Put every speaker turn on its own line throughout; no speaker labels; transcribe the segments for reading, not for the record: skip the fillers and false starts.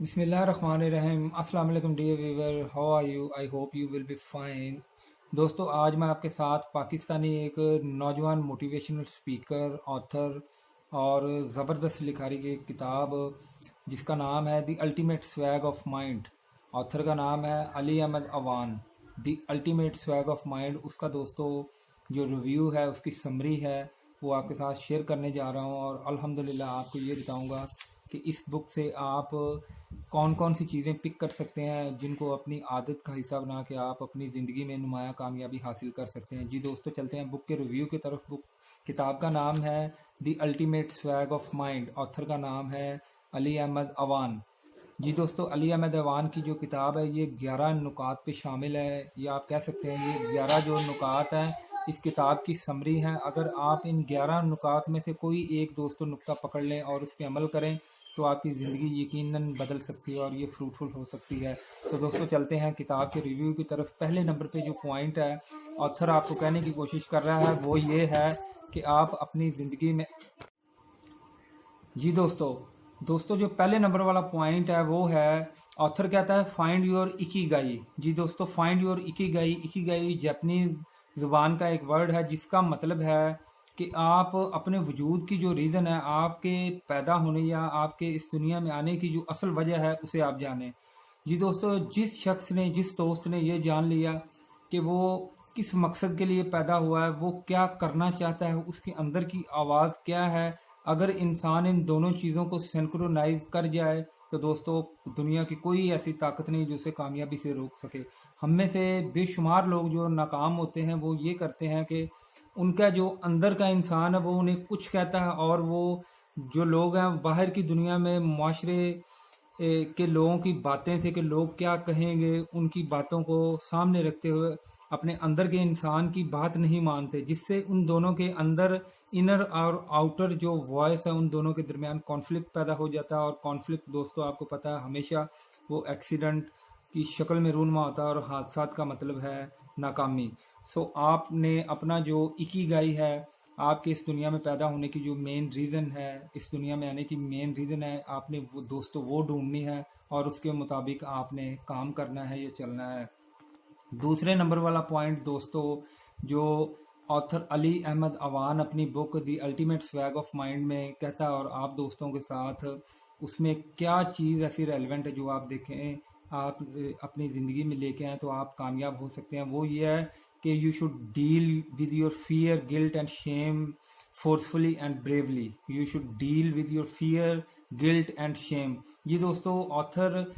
बिस्मिल्लाहिर्रहमानिर्रहीम। अस्सलाम वालेकुम dear viewer, how are you? I hope you will be fine. दोस्तों, आज मैं आपके साथ पाकिस्तानी एक नौजवान मोटिवेशनल स्पीकर, ऑथर और ज़बरदस्त लिखारी की एक किताब जिसका नाम है the ultimate swag of mind. Author का नाम है Ali Ahmed Awan. The ultimate swag of mind, उसका दोस्तों जो रिव्यू है, उसकी समरी है, वो आपके साथ शेयर करने जा रहा हूँ। और अल्हम्दुलिल्लाह आपको ये बताऊँगा कि इस बुक से आप कौन कौन सी चीज़ें पिक कर सकते हैं जिनको अपनी आदत का हिस्सा बना के आप अपनी ज़िंदगी में नुमाया कामयाबी हासिल कर सकते हैं। जी दोस्तों, चलते हैं बुक के रिव्यू की तरफ। बुक किताब का नाम है the ultimate swag of mind. Author का नाम है अली अहमद अवान। जी दोस्तों, अली अहमद अवान की जो किताब है ये 11 नुकात पे शामिल है, या आप कह सकते हैं ये 11 जो नुकात हैं इस किताब की समरी है। अगर आप इन 11 नुकात में से कोई एक दोस्तों नुक्ता पकड़ लें और उस पर अमल करें तो आपकी ज़िंदगी यकीनन बदल सकती है और ये फ्रूटफुल हो सकती है। तो दोस्तों, चलते हैं किताब के रिव्यू की तरफ। पहले नंबर पे जो पॉइंट है ऑथर आपको कहने की कोशिश कर रहा है वो ये है कि आप अपनी ज़िंदगी में। जी दोस्तों जो पहले नंबर वाला पॉइंट है वो है, ऑथर कहता है फाइंड योर इकिगाई। जी दोस्तों, find your ikigai. Ikigai Japanese जुबान का एक वर्ड है जिसका मतलब है कि आप अपने वजूद की जो रीज़न है, आपके पैदा होने या आपके इस दुनिया में आने की जो असल वजह है उसे आप जानें। जी दोस्तों, जिस शख्स ने, जिस दोस्त ने ये जान लिया कि वो किस मकसद के लिए पैदा हुआ है, वो क्या करना चाहता है, उसके अंदर की आवाज़ क्या है, अगर इंसान इन दोनों चीज़ों को सिंक्रोनाइज कर जाए तो दोस्तों दुनिया की कोई ऐसी ताकत नहीं जो उसे कामयाबी से रोक सके। हम में से बेशुमार लोग जो नाकाम होते हैं वो ये करते हैं कि उनका जो अंदर का इंसान है वो उन्हें कुछ कहता है, और वो जो लोग हैं बाहर की दुनिया में माशरे के लोगों की बातें से कि लोग क्या कहेंगे उनकी बातों को सामने रखते हुए अपने अंदर के इंसान की बात नहीं मानते, जिससे उन दोनों के अंदर इनर और आउटर जो वॉइस है उन दोनों के दरमियान कॉन्फ्लिक्ट पैदा हो जाता है। और कॉन्फ्लिक्ट दोस्तों आपको पता है हमेशा वो एक्सीडेंट की शक्ल में रूनुमा होता है, और हादसात का मतलब है नाकामी। सो आपने अपना जो इकीगाई है, आपके इस दुनिया में पैदा होने की जो मेन रीज़न है, इस दुनिया में आने की मेन रीज़न है, आपने वो दोस्तों वो ढूंढनी है और उसके मुताबिक आपने काम करना है या चलना है। दूसरे नंबर वाला पॉइंट दोस्तों जो ऑथर अली अहमद अवान अपनी book the ultimate swag of mind में कहता है और आप दोस्तों के साथ उसमें क्या चीज़ ऐसी रेलिवेंट है जो आप देखें, आप अपनी ज़िंदगी में लेके आएँ तो आप कामयाब हो सकते हैं, वो ये है कि you should deal with your fear, guilt and Shem forcefully and bravely. You should deal with your fear, guilt and Shem. ये दोस्तों ऑथर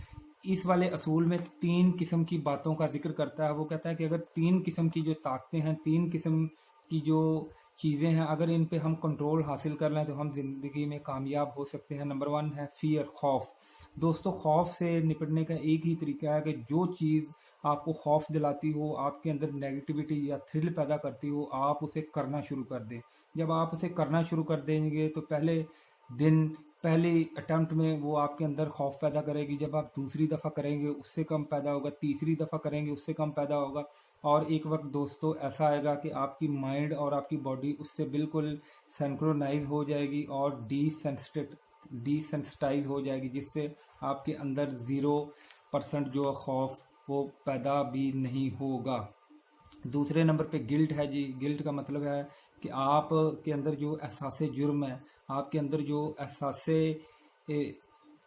इस वाले असूल में 3 किस्म की बातों का जिक्र करता है। वो कहता है कि अगर 3 किस्म की जो ताकतें हैं, 3 किस्म की जो चीज़ें हैं, अगर इन पे हम कंट्रोल हासिल कर लें तो हम ज़िंदगी में कामयाब हो सकते हैं। नंबर 1 है फियर, खौफ। दोस्तों, खौफ से निपटने का एक ही तरीका है कि जो चीज़ आपको खौफ दिलाती हो, आपके अंदर नेगेटिविटी या थ्रिल पैदा करती हो, आप उसे करना शुरू कर दें। जब आप उसे करना शुरू कर देंगे तो पहले दिन, पहली अटेम्प्ट में वो आपके अंदर खौफ पैदा करेगी। जब आप दूसरी दफ़ा करेंगे उससे कम पैदा होगा, तीसरी दफ़ा करेंगे उससे कम पैदा होगा, और एक वक्त दोस्तों ऐसा आएगा कि आपकी माइंड और आपकी बॉडी उससे बिल्कुल सिंक्रोनाइज हो जाएगी और डिसेंसिटाइज हो जाएगी, जिससे आपके अंदर 0% जो खौफ वो पैदा भी नहीं होगा। दूसरे नंबर पे गिल्ट है। जी, गिल्ट का मतलब है कि आप के अंदर जो एहसास जुर्म है, आपके अंदर जो ऐसा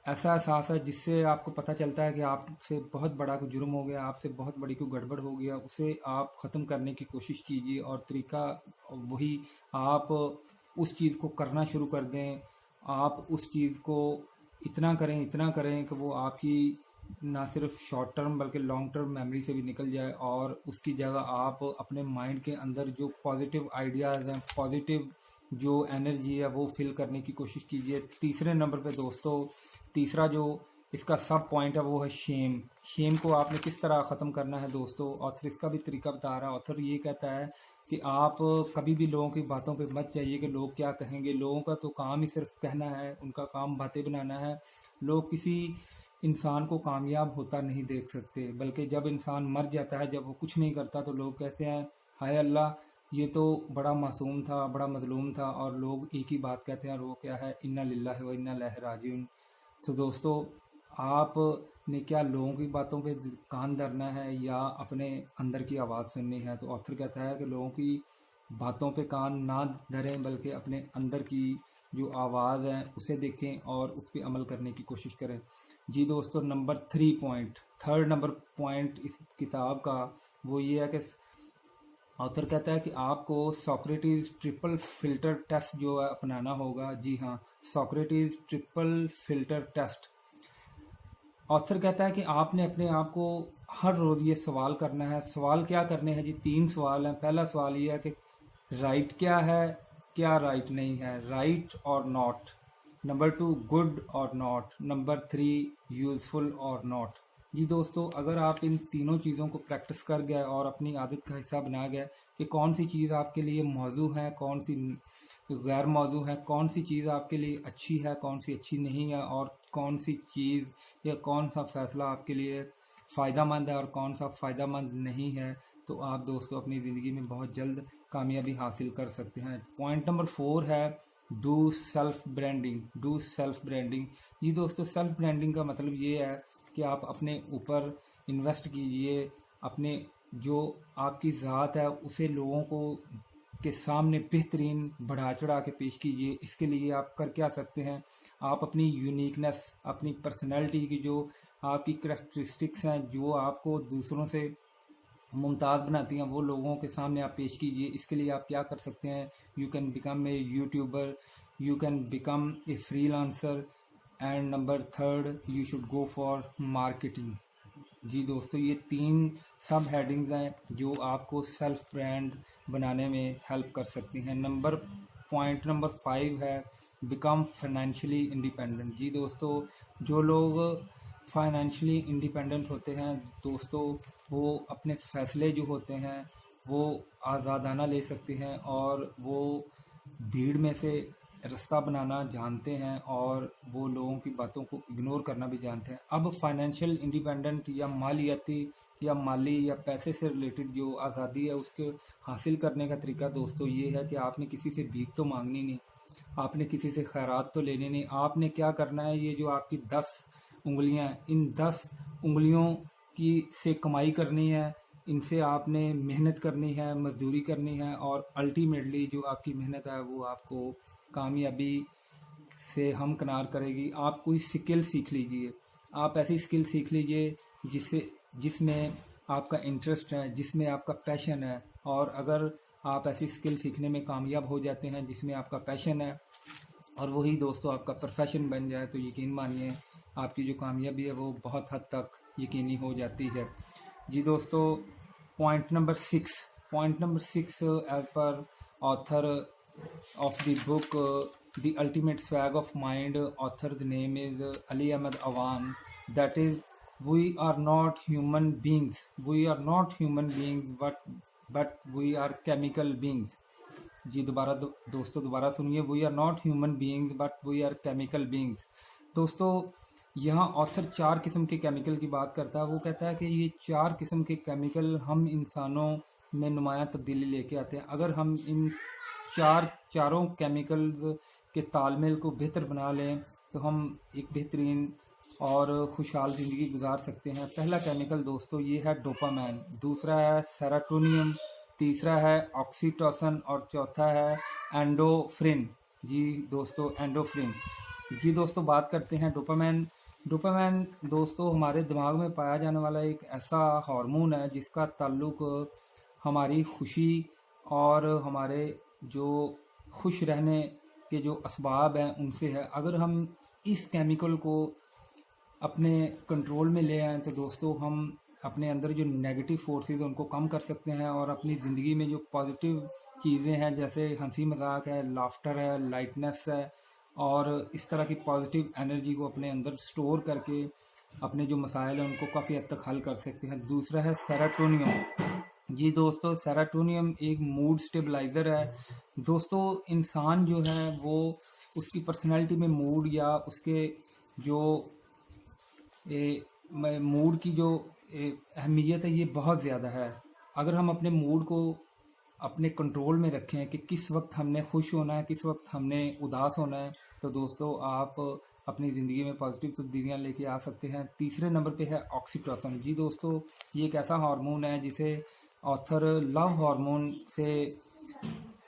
एहसास है जिससे आपको पता चलता है कि आपसे बहुत बड़ा कोई जुर्म हो गया, आपसे बहुत बड़ी कोई गड़बड़ हो गया, उसे आप ख़त्म करने की कोशिश कीजिए। और तरीका वही, आप उस चीज़ को करना शुरू कर दें। आप उस चीज़ को इतना करें कि वो आपकी ना सिर्फ शॉर्ट टर्म बल्कि लॉन्ग टर्म मेमोरी से भी निकल जाए, और उसकी जगह आप अपने माइंड के अंदर जो पॉजिटिव आइडियाज़ हैं, पॉजिटिव जो एनर्जी है वो फिल करने की कोशिश कीजिए। तीसरे नंबर पे दोस्तों, तीसरा जो इसका सब पॉइंट है वो है शेम। शेम को आपने किस तरह ख़त्म करना है दोस्तों, ऑथर इसका भी तरीका बता रहा है। ऑथर ये कहता है कि आप कभी भी लोगों की बातों पे मत जाइए कि लोग क्या कहेंगे। लोगों का तो काम ही सिर्फ कहना है, उनका काम बातें बनाना है। लोग किसी इंसान को कामयाब होता नहीं देख सकते, बल्कि जब इंसान मर जाता है, जब वो कुछ नहीं करता, तो लोग कहते हैं हाय अल्लाह, ये तो बड़ा मासूम था, बड़ा मजलूम था। और लोग एक ही बात कहते हैं और वो क्या है, इन्ना लिल्लाहि व इन्ना इलैहि राजिऊन। तो दोस्तों आप ने क्या लोगों की बातों पे कान धरना है या अपने अंदर की आवाज़ सुननी है। तो ऑथर कहता है कि लोगों की बातों पे कान ना धरें बल्कि अपने अंदर की जो आवाज़ है उसे देखें और उस पर अमल करने की कोशिश करें। जी दोस्तों, थर्ड नंबर पॉइंट इस किताब का वो ये है कि ऑथर कहता है कि आपको सोक्रेटिस ट्रिपल फिल्टर टेस्ट जो है अपनाना होगा। जी हाँ, Socrates triple filter test. Author कहता है कि आपने अपने आप को हर रोज़ ये सवाल करना है। सवाल क्या करने हैं जी? 3 सवाल हैं। पहला सवाल ये है कि राइट क्या है, क्या राइट नहीं है, राइट और नॉट। नंबर 2, गुड और नॉट। नंबर 3, यूज़फुल और नॉट। जी दोस्तों, अगर आप इन तीनों चीज़ों को प्रैक्टिस कर गए और अपनी आदत का हिस्सा बना गए कि कौन सी चीज़ आपके लिए मौजू है, कौन सी गैर मौजू है, कौन सी चीज़ आपके लिए अच्छी है, कौन सी अच्छी नहीं है, और कौन सी चीज़ या कौन सा फैसला आपके लिए फ़ायदा मंद है और कौन सा फ़ायदा मंद नहीं है, तो आप दोस्तों अपनी ज़िंदगी में बहुत जल्द कामयाबी हासिल कर सकते हैं। पॉइंट नंबर 4 है डू सेल्फ ब्रांडिंग। ये दोस्तों, सेल्फ ब्रांडिंग का मतलब ये है कि आप अपने ऊपर इन्वेस्ट कीजिए, अपने जो आपकी ज़ात है उसे लोगों को के सामने बेहतरीन बढ़ा चढ़ा के पेश कीजिए। इसके लिए आप कर क्या सकते हैं? आप अपनी यूनिकनेस, अपनी पर्सनैलिटी की जो आपकी करेक्टरिस्टिक्स हैं, जो आपको दूसरों से मुमताज़ बनाती हैं, वो लोगों के सामने आप पेश कीजिए। इसके लिए आप क्या कर सकते हैं? You can become a YouTuber, you can become a freelancer, and number 3 you should go for marketing. जी दोस्तों, ये 3 सब हेडिंग्स हैं जो आपको सेल्फ ब्रांड बनाने में हेल्प कर सकती हैं। पॉइंट नंबर 5 है बिकम फाइनेंशियली इंडिपेंडेंट। जी दोस्तों, जो लोग फाइनेंशियली इंडिपेंडेंट होते हैं दोस्तों, वो अपने फैसले जो होते हैं वो आज़ादाना ले सकते हैं और वो भीड़ में से रास्ता बनाना जानते हैं और वो लोगों की बातों को इग्नोर करना भी जानते हैं। अब फाइनेंशियल इंडिपेंडेंट या मालियाती या माली या पैसे से रिलेटेड जो आज़ादी है उसके हासिल करने का तरीका दोस्तों ये है कि आपने किसी से भीख तो मांगनी नहीं, आपने किसी से खैरात तो लेने नहीं। आपने क्या करना है, ये जो आपकी 10 उंगलियां हैं, इन 10 उंगलियों की से कमाई करनी है, इनसे आपने मेहनत करनी है, मजदूरी करनी है, और अल्टीमेटली जो आपकी मेहनत है वो आपको कामयाबी से हमकिनार करेगी। आप कोई स्किल सीख लीजिए, आप ऐसी स्किल सीख लीजिए जिसमें आपका इंटरेस्ट है, जिसमें आपका पैशन है। और अगर आप ऐसी स्किल सीखने में कामयाब हो जाते हैं जिसमें आपका पैशन है और वही दोस्तों आपका प्रोफेशन बन जाए, तो यकीन मानिए आपकी जो कामयाबी है वो बहुत हद तक यकीनी हो जाती है। जी दोस्तों, point number 6 as per author of the book The Ultimate Swag of Mind. Author, the name is Ali Ahmed Awan. That is, we are not human beings. We are not human beings, but we are chemical beings. जी दोस्तों दोबारा सुनिए, we are not human beings but we are chemical beings. दोस्तों, यहाँ author 4 किस्म के chemical की बात करता है। वो कहता है कि ये 4 किस्म के केमिकल हम इंसानों में नुमायाँ तब्दीली लेके आते हैं। अगर हम इन चारों केमिकल्स के तालमेल को बेहतर बना लें तो हम एक बेहतरीन और खुशहाल ज़िंदगी गुजार सकते हैं। पहला केमिकल दोस्तों ये है डोपामाइन, दूसरा है सेरोटोनियम, तीसरा है ऑक्सीटोसिन और चौथा है एंडोफ्रिन। जी दोस्तों, एंडोफ्रिन। जी दोस्तों, बात करते हैं डोपामाइन दोस्तों हमारे दिमाग में पाया जाने वाला एक ऐसा हार्मोन है जिसका ताल्लुक हमारी खुशी और हमारे जो खुश रहने के जो असबाब हैं उनसे है। अगर हम इस केमिकल को अपने कंट्रोल में ले आएँ तो दोस्तों हम अपने अंदर जो नेगेटिव फोर्सेस हैं उनको कम कर सकते हैं और अपनी ज़िंदगी में जो पॉजिटिव चीज़ें हैं जैसे हंसी मजाक है, लाफ्टर है, लाइटनेस है, और इस तरह की पॉजिटिव एनर्जी को अपने अंदर स्टोर करके अपने जो मसाइल हैं उनको काफ़ी हद तक हल कर सकते हैं। दूसरा है सेरोटोनियम। जी दोस्तों, सेरोटोनियम एक मूड स्टेबलाइज़र है। दोस्तों, इंसान जो है वो उसकी पर्सनैलिटी में मूड या उसके जो मूड की जो अहमियत है ये बहुत ज़्यादा है। अगर हम अपने मूड को अपने कंट्रोल में रखें कि किस वक्त हमने खुश होना है, किस वक्त हमने उदास होना है, तो दोस्तों आप अपनी ज़िंदगी में पॉजिटिव तब्दीलियाँ लेके आ सकते हैं। तीसरे नंबर पे है ऑक्सीटोसिन। जी दोस्तों, ये एक ऐसा हार्मोन है जिसे ऑथर लव हार्मोन से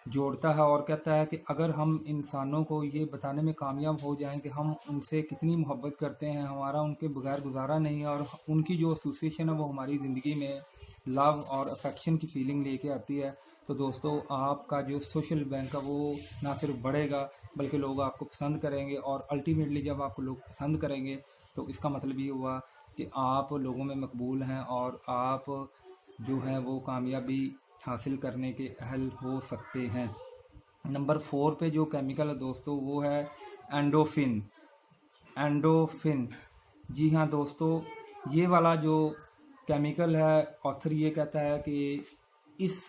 जोड़ता है और कहता है कि अगर हम इंसानों को ये बताने में कामयाब हो जाएं कि हम उनसे कितनी मोहब्बत करते हैं, हमारा उनके बगैर गुजारा नहीं है, और उनकी जो एसोसिएशन है वो हमारी ज़िंदगी में लव और अफेक्शन की फीलिंग लेके आती है, तो दोस्तों आपका जो सोशल बैंक है वो ना सिर्फ बढ़ेगा बल्कि लोग आपको पसंद करेंगे, और अल्टीमेटली जब आपको लोग पसंद करेंगे तो इसका मतलब ये हुआ कि आप लोगों में मकबूल हैं और आप जो है वो कामयाबी हासिल करने के अहल हो सकते हैं। नंबर 4 पे जो केमिकल है दोस्तों वो है एंडोफिन। एंडोफिन, जी हाँ दोस्तों, ये वाला जो केमिकल है, ऑथर ये कहता है कि इस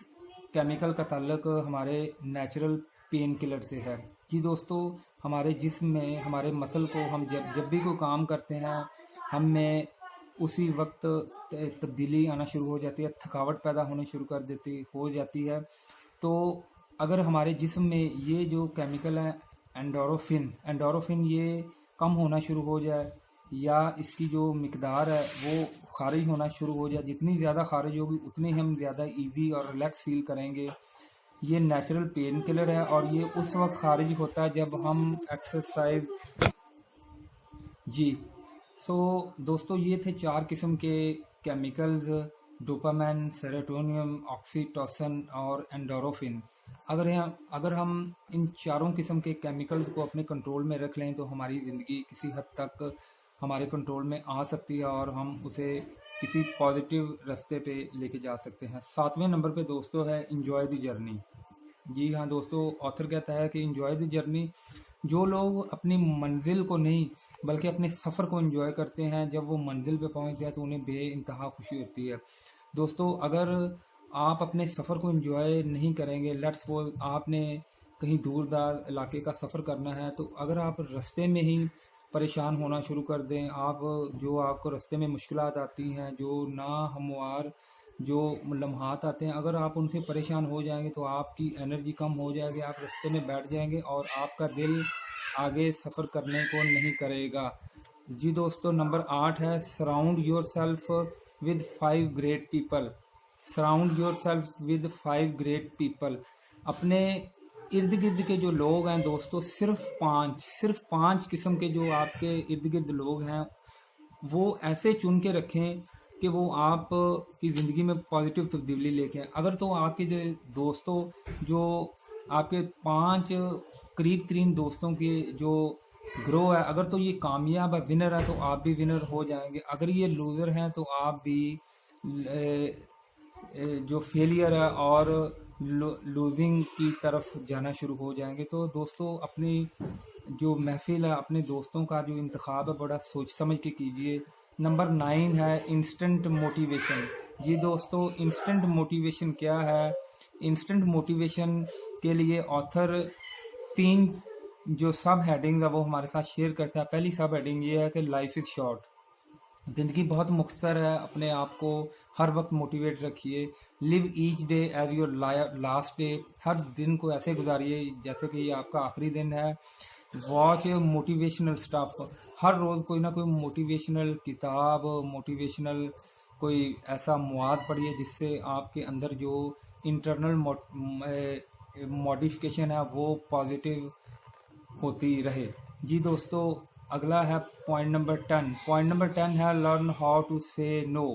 केमिकल का ताल्लुक हमारे नेचुरल पेन किलर से है। जी दोस्तों, हमारे जिस्म में हमारे मसल को हम जब भी कोई काम करते हैं हम में उसी वक्त तब्दीली आना शुरू हो जाती है, थकावट पैदा होने शुरू हो जाती है। तो अगर हमारे जिस्म में ये जो केमिकल है एंडोरोफिन ये कम होना शुरू हो जाए या इसकी जो मिकदार है वो खारिज होना शुरू हो जाए, जितनी ज़्यादा खारिज होगी उतनी हम ज़्यादा इजी और रिलैक्स फील करेंगे। ये नेचुरल पेन किलर है और ये उस वक्त खारिज होता है जब हम एक्सरसाइज। जी दोस्तों, ये थे 4 किस्म के केमिकल्स, डोपामाइन, सेरोटोनियम, ऑक्सीटोसिन और एंडोरोफिन। अगर हम इन चारों किस्म के केमिकल्स को अपने कंट्रोल में रख लें तो हमारी ज़िंदगी किसी हद तक हमारे कंट्रोल में आ सकती है और हम उसे किसी पॉजिटिव रास्ते पे लेके जा सकते हैं। 7वें नंबर पे दोस्तों है इंजॉय द जर्नी। जी हाँ दोस्तों, ऑथर कहता है कि इंजॉय द जर्नी। जो लोग अपनी मंजिल को नहीं बल्कि अपने सफ़र को एंजॉय करते हैं, जब वो मंजिल पे पहुंच जाए तो उन्हें बेइंतहा खुशी होती है। दोस्तों, अगर आप अपने सफ़र को एंजॉय नहीं करेंगे, लेट्स सपोज आपने कहीं दूर दराज इलाके का सफ़र करना है, तो अगर आप रास्ते में ही परेशान होना शुरू कर दें, आपको रास्ते में मुश्किलात आती हैं, जो नाहमवार जो लम्हात आते हैं, अगर आप उनसे परेशान हो जाएंगे तो आपकी एनर्जी कम हो जाएगी, आप रास्ते में बैठ जाएंगे और आपका दिल आगे सफ़र करने को नहीं करेगा। जी दोस्तों, नंबर 8 है surround your self with 5 great people. Surround your self with 5 great people. अपने इर्द गिर्द के जो लोग हैं दोस्तों, सिर्फ पाँच किस्म के जो आपके इर्द गिर्द लोग हैं वो ऐसे चुन के रखें कि वो आप की ज़िंदगी में पॉजिटिव तब्दीली लेके आए। अगर तो आपके जो दोस्तों जो आपके 5 करीब तरीन दोस्तों के जो ग्रो है, अगर तो ये कामयाब है, विनर है, तो आप भी विनर हो जाएंगे। अगर ये लूज़र हैं तो आप भी जो फेलियर है और लूजिंग की तरफ जाना शुरू हो जाएंगे। तो दोस्तों, अपनी जो महफिल है, अपने दोस्तों का जो इंतखाब है, बड़ा सोच समझ के कीजिए। नंबर 9 है इंस्टेंट मोटिवेशन। जी दोस्तों, इंस्टेंट मोटिवेशन क्या है? इंस्टेंट मोटिवेशन के लिए ऑथर 3 जो सब हेडिंग है वो हमारे साथ शेयर करता है। पहली सब हेडिंग ये है कि लाइफ इज़ शॉर्ट, ज़िंदगी बहुत मुख्तसर है, अपने आप को हर वक्त मोटिवेट रखिए। Live each day as your last day, हर दिन को ऐसे गुजारिए जैसे कि ये आपका आखिरी दिन है। वॉच मोटिवेशनल स्टफ, हर रोज़ कोई ना कोई मोटिवेशनल किताब, मोटिवेशनल कोई ऐसा मवाद पढ़िए जिससे आपके अंदर जो इंटरनल मॉडिफिकेशन है वो पॉजिटिव होती रहे। जी दोस्तों, अगला है पॉइंट नंबर 10। पॉइंट नंबर 10 है लर्न हाउ टू से नो।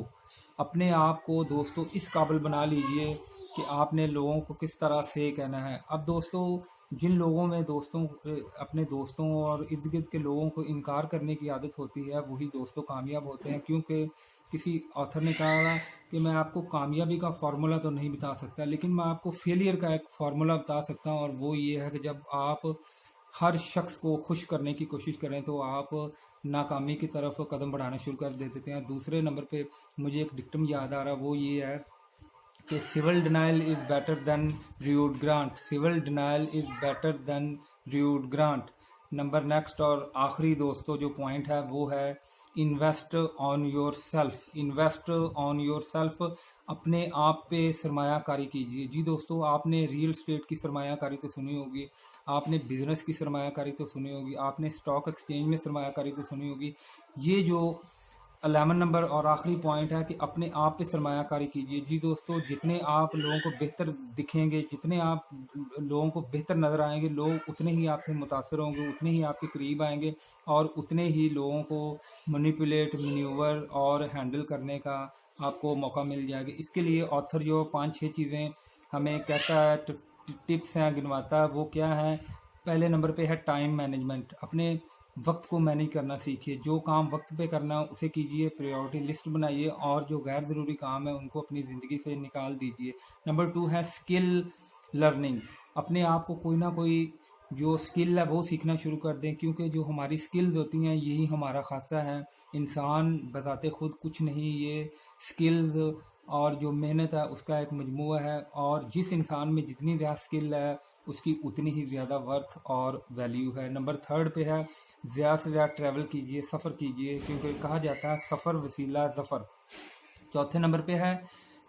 अपने आप को दोस्तों इस काबिल बना लीजिए कि आपने लोगों को किस तरह से कहना है। अब दोस्तों, जिन लोगों में अपने दोस्तों और इर्द गिर्द के लोगों को इनकार करने की आदत होती है वही दोस्तों कामयाब होते हैं। क्योंकि किसी ऑथर ने कहा कि मैं आपको कामयाबी का फार्मूला तो नहीं बता सकता, लेकिन मैं आपको फेलियर का एक फार्मूला बता सकता हूँ, और वो ये है कि जब आप हर शख्स को खुश करने की कोशिश करें तो आप नाकामी की तरफ कदम बढ़ाना शुरू कर देते हैं। दूसरे नंबर पे मुझे एक डिक्टम याद आ रहा, वो ये है कि civil denial is better than rude grant. Civil denial is better than rude grant. Number next और आखिरी दोस्तों जो पॉइंट है वो है invest on your self, invest on your self, अपने आप पे सरमायाकारी कीजिए। जी दोस्तों, आपने रियल स्टेट की सरमायाकारी तो सुनी होगी, आपने बिजनेस की सरमायाकारी तो सुनी होगी, आपने स्टॉक एक्सचेंज में सरमायाकारी तो सुनी होगी। ये जो 11 नंबर और आखिरी पॉइंट है कि अपने आप पे सरमायाकारी कीजिए। जी दोस्तों, जितने आप लोगों को बेहतर दिखेंगे, जितने आप लोगों को बेहतर नज़र आएंगे, लोग उतने ही आपसे मुतासर होंगे, उतने ही आपके करीब आएंगे और उतने ही लोगों को मैनिपुलेट, मैन्यूवर और हैंडल करने का आपको मौका मिल जाएगा। इसके लिए ऑथर जो 5-6 चीज़ें हमें कहता है, टिप्स हैं, गिनवाता है, वो क्या है। पहले नंबर पे है टाइम मैनेजमेंट। अपने वक्त को मैनेज करना सीखिए, जो काम वक्त पे करना है उसे कीजिए, प्रायोरिटी लिस्ट बनाइए और जो गैर ज़रूरी काम है उनको अपनी ज़िंदगी से निकाल दीजिए। नंबर 2 है स्किल लर्निंग। अपने आप को कोई ना कोई जो स्किल है वो सीखना शुरू कर दें, क्योंकि जो हमारी स्किल्स होती हैं यही हमारा खासा है। इंसान बताते खुद कुछ नहीं, ये स्किल्स और जो मेहनत है उसका एक मजमूआ है, और जिस इंसान में जितनी ज़्यादा स्किल है उसकी उतनी ही ज़्यादा वर्थ और वैल्यू है। नंबर 3 पे है ज़्यादा से ज़्यादा ट्रैवल कीजिए, सफ़र कीजिए, क्योंकि कहा जाता है सफ़र वसीला ज़फ़र। चौथे नंबर पे है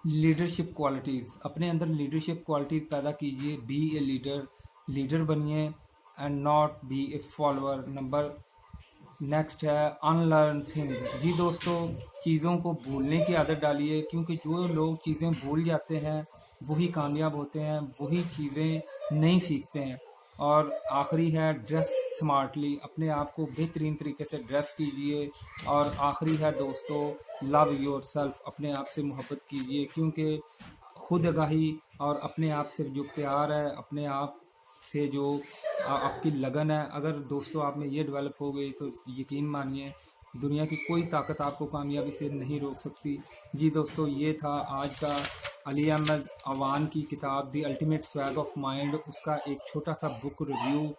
लीडरशिप क्वालिटीज़। अपने अंदर लीडरशिप क्वालिटीज़ पैदा कीजिए, बी ए लीडर, लीडर बनिए and not be A follower. Number next है अनलर्न थिंग्स। जी दोस्तों, चीज़ों को भूलने की आदत डालिए, क्योंकि जो लोग चीज़ें भूल जाते हैं वही कामयाब होते हैं, वही चीज़ें नहीं सीखते हैं। और आखिरी है ड्रेस स्मार्टली। अपने आप को बेहतरीन तरीके से ड्रेस कीजिए। और आखिरी है दोस्तों लव योर सेल्फ। अपने आप से मोहब्बत कीजिए, क्योंकि खुद आगाही और अपने आप से जो प्यार है, अपने आप से जो आपकी लगन है, अगर दोस्तों आप में ये डेवलप हो गई तो यकीन मानिए दुनिया की कोई ताकत आपको कामयाबी से नहीं रोक सकती। जी दोस्तों, ये था आज का अली अहमद अवान की किताब the ultimate swag of mind, उसका एक छोटा सा बुक रिव्यू,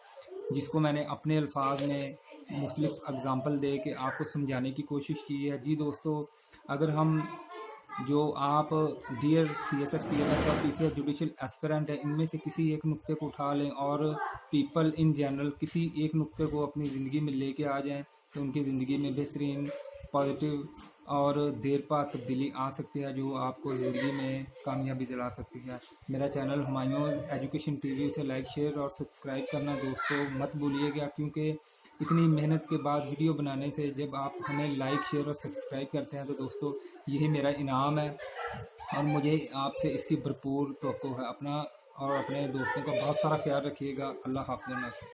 जिसको मैंने अपने अल्फाज में मुख्तलिफ एग्जांपल दे के आपको समझाने की कोशिश की है। जी दोस्तों, अगर हम जो आप डियर CSS PLS और PCS जुडिशल एस्पिरेंट है, इनमें से किसी एक नुक्ते को उठा लें और पीपल इन जनरल किसी एक नुक्ते को अपनी ज़िंदगी में लेके आ जाएं, तो उनकी ज़िंदगी में बेहतरीन, पॉजिटिव और देर पा तब्दीली आ सकती है, जो आपको ज़िंदगी में कामयाबी दिला सकती है। मेरा चैनल हुमायूं एजुकेशन TV, से लाइक, शेयर और सब्सक्राइब करना दोस्तों मत भूलिएगा, क्योंकि इतनी मेहनत के बाद वीडियो बनाने से जब आप हमें लाइक, शेयर और सब्सक्राइब करते हैं तो दोस्तों यही मेरा इनाम है, और मुझे आपसे इसकी भरपूर तवक्को है। अपना और अपने दोस्तों का बहुत सारा ख्याल रखिएगा। अल्लाह हाफ़िज़।